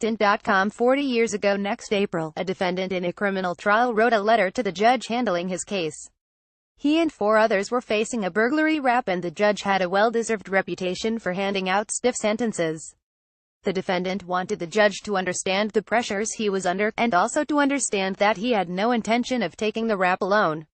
Washington.com 40 years ago next April, a defendant in a criminal trial wrote a letter to the judge handling his case. He and 4 others were facing a burglary rap and the judge had a well-deserved reputation for handing out stiff sentences. The defendant wanted the judge to understand the pressures he was under, and also to understand that he had no intention of taking the rap alone.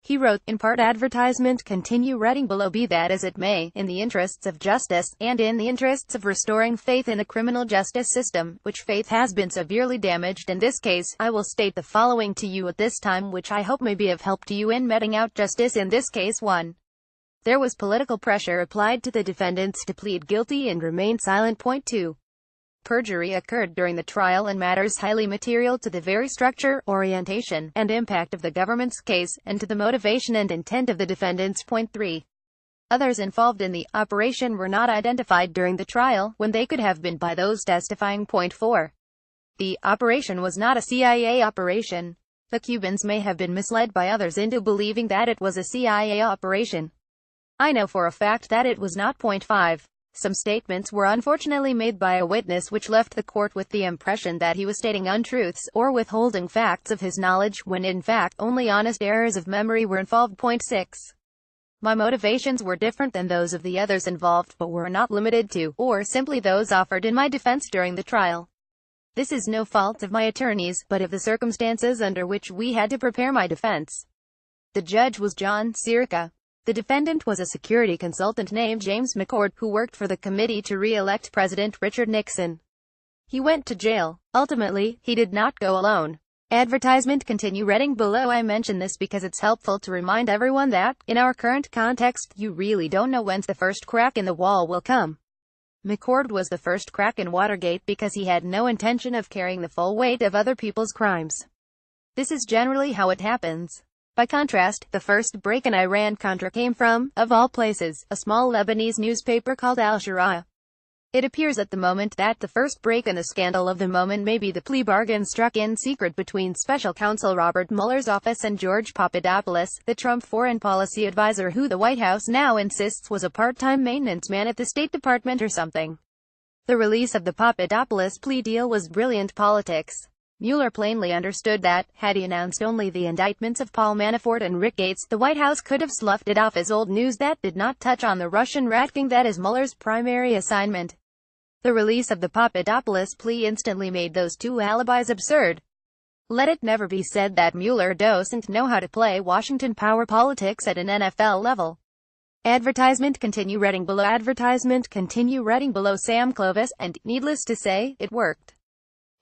He wrote, in part advertisement continue reading below be that as it may, in the interests of justice, and in the interests of restoring faith in the criminal justice system, which faith has been severely damaged in this case, I will state the following to you at this time which I hope may be of help to you in meting out justice in this case. 1. There was political pressure applied to the defendants to plead guilty and remain silent. 2. Perjury occurred during the trial in matters highly material to the very structure, orientation, and impact of the government's case, and to the motivation and intent of the defendants. 3. Others involved in the operation were not identified during the trial, when they could have been by those testifying. 4. The operation was not a CIA operation. The Cubans may have been misled by others into believing that it was a CIA operation. I know for a fact that it was not. 5. Some statements were unfortunately made by a witness which left the court with the impression that he was stating untruths, or withholding facts of his knowledge, when in fact only honest errors of memory were involved. 6. My motivations were different than those of the others involved, but were not limited to, or simply those offered in my defense during the trial. This is no fault of my attorneys, but of the circumstances under which we had to prepare my defense. The judge was John Sirica. The defendant was a security consultant named James McCord, who worked for the committee to re-elect President Richard Nixon. He went to jail. Ultimately, he did not go alone. Advertisement continue reading below. I mention this because it's helpful to remind everyone that, in our current context, you really don't know whence the first crack in the wall will come. McCord was the first crack in Watergate because he had no intention of carrying the full weight of other people's crimes. This is generally how it happens. By contrast, the first break in Iran-Contra came from, of all places, a small Lebanese newspaper called Al-Sharia. It appears at the moment that the first break in the scandal of the moment may be the plea bargain struck in secret between Special Counsel Robert Mueller's office and George Papadopoulos, the Trump foreign policy advisor who the White House now insists was a part-time maintenance man at the State Department or something. The release of the Papadopoulos plea deal was brilliant politics. Mueller plainly understood that, had he announced only the indictments of Paul Manafort and Rick Gates, the White House could have sloughed it off as old news that did not touch on the Russian rat-king that is Mueller's primary assignment. The release of the Papadopoulos plea instantly made those 2 alibis absurd. Let it never be said that Mueller doesn't know how to play Washington power politics at an NFL level. Advertisement continue reading below. Advertisement continue reading below. Sam Clovis, and, needless to say, it worked.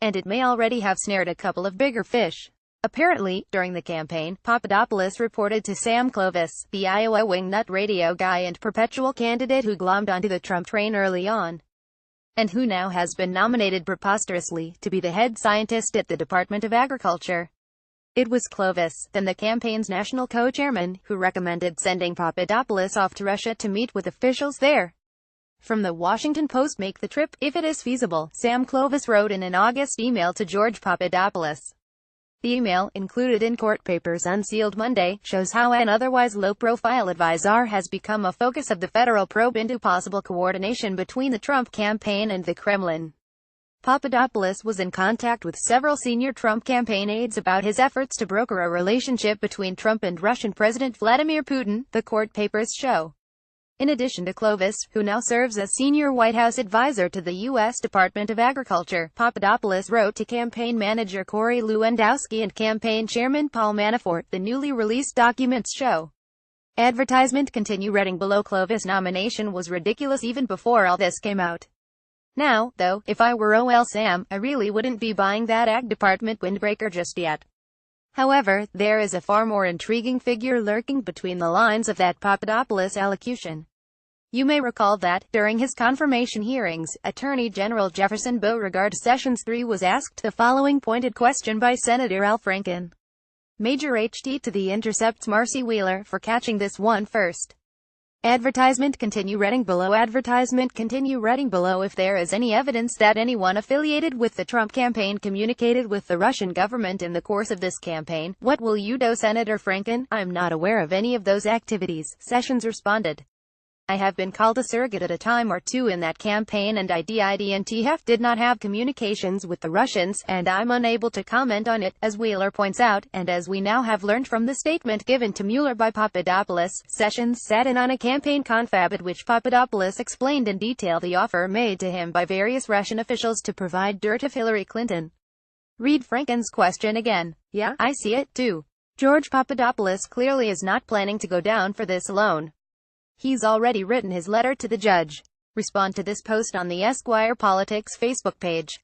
And it may already have snared a couple of bigger fish. Apparently, during the campaign, Papadopoulos reported to Sam Clovis, the Iowa wingnut radio guy and perpetual candidate who glommed onto the Trump train early on, and who now has been nominated preposterously to be the head scientist at the Department of Agriculture. It was Clovis, then the campaign's national co-chairman, who recommended sending Papadopoulos off to Russia to meet with officials there. From the Washington Post, make the trip, if it is feasible, Sam Clovis wrote in an August email to George Papadopoulos. The email, included in court papers unsealed Monday, shows how an otherwise low-profile advisor has become a focus of the federal probe into possible coordination between the Trump campaign and the Kremlin. Papadopoulos was in contact with several senior Trump campaign aides about his efforts to broker a relationship between Trump and Russian President Vladimir Putin, the court papers show. In addition to Clovis, who now serves as senior White House advisor to the U.S. Department of Agriculture, Papadopoulos wrote to campaign manager Corey Lewandowski and campaign chairman Paul Manafort, the newly released documents show. Advertisement continue reading below. Clovis' nomination was ridiculous even before all this came out. Now, though, if I were OL Sam, I really wouldn't be buying that Ag Department windbreaker just yet. However, there is a far more intriguing figure lurking between the lines of that Papadopoulos allocution. You may recall that, during his confirmation hearings, Attorney General Jefferson Beauregard Sessions III was asked the following pointed question by Senator Al Franken. Major HT to The Intercept's Marcy Wheeler for catching this one first. Advertisement continue reading below. Advertisement continue reading below. If there is any evidence that anyone affiliated with the Trump campaign communicated with the Russian government in the course of this campaign, what will you do? Senator Franken? I'm not aware of any of those activities, Sessions responded. I have been called a surrogate at a time or two in that campaign, and I did not have communications with the Russians, and I'm unable to comment on it, as Wheeler points out, and as we now have learned from the statement given to Mueller by Papadopoulos. Sessions sat in on a campaign confab at which Papadopoulos explained in detail the offer made to him by various Russian officials to provide dirt of Hillary Clinton. Read Franken's question again. Yeah, I see it, too. George Papadopoulos clearly is not planning to go down for this alone. He's already written his letter to the judge. Respond to this post on the Esquire Politics Facebook page.